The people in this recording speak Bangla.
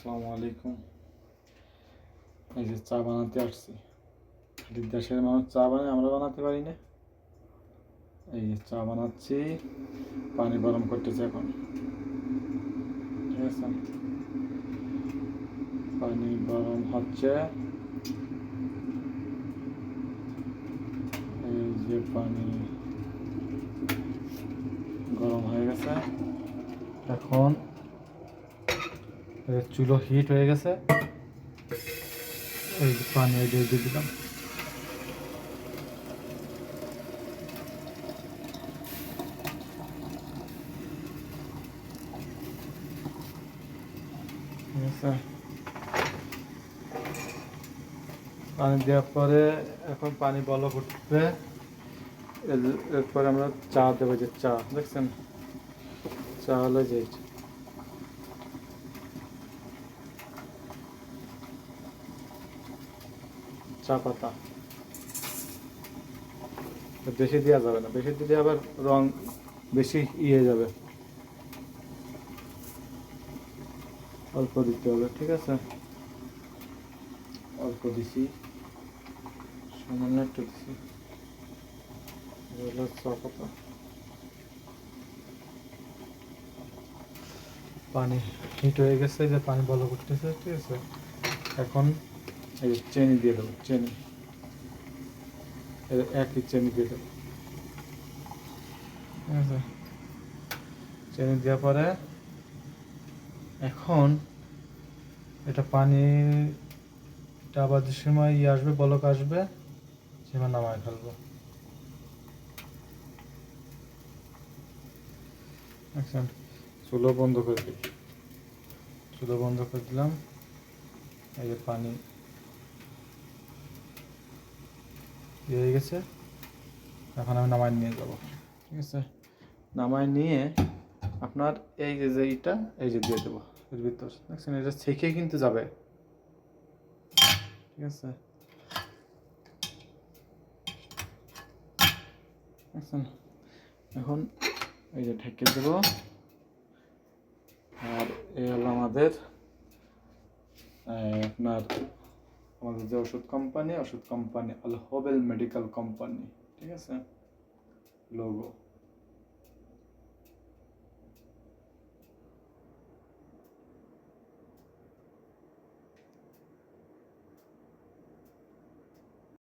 আসসালামু আলাইকুম। এই যে চা বানাতে আসছি। খালি দেশের মানুষ চা বানায়, আমরা বানাতে পারি না। এই যে চা বানাচ্ছি, পানি গরম করতেছে এখন। ঠিক আছে, পানি গরম হচ্ছে। এই যে পানি গরম হয়ে গেছে। এখন চুলো হিট হয়ে গেছে। এই যে পানি দিয়ে দিলাম। ঠিক আছে, পানি দেওয়ার পরে এখন পানি বলক উঠবে। এরপরে আমরা চা দেবো। যে চা দেখছেন, চা হলো যে চা পাতা। বেশি দেওয়া যাবে না, বেশি দিলে আবার রং বেশি ইয়ে যাবে। অল্প দিতে হবে। ঠিক আছে, অল্প দিছি, সামান্য একটু দিছি। চা পাতা, পানি হিট হয়ে গেছে, যে পানি বলক উঠতেছে। ঠিক আছে, এখন এই চিনি দিয়ে দেবো। চিনি একই চিনি দিয়ে দেবো। ঠিক আছে, চিনি দেওয়ার পরে এখন এটা পানিটা আবার যে সময় আসবে, বলক আসবে, সেটা নামায় ফেলবো। আচ্ছা, চুলো বন্ধ করে দিই। চুলো বন্ধ করে দিলাম। এই যে পানি হয়ে গেছে, এখন আমি নামায় নিয়ে যাব। ঠিক আছে, নামায় নিয়ে আপনার এই যে এইটা এই যে দিয়ে দেবো এর ভিতর। দেখছেন, এটা ছেঁকে কিন্তু যাবে। ঠিক আছে, দেখছেন, এখন এই যে ঢেকে দেবো। আর এই হলো আমাদের আমাদের যে ওষুধ কোম্পানি আল হোবেল মেডিকেল কোম্পানি। ঠিক আছে, লোগো।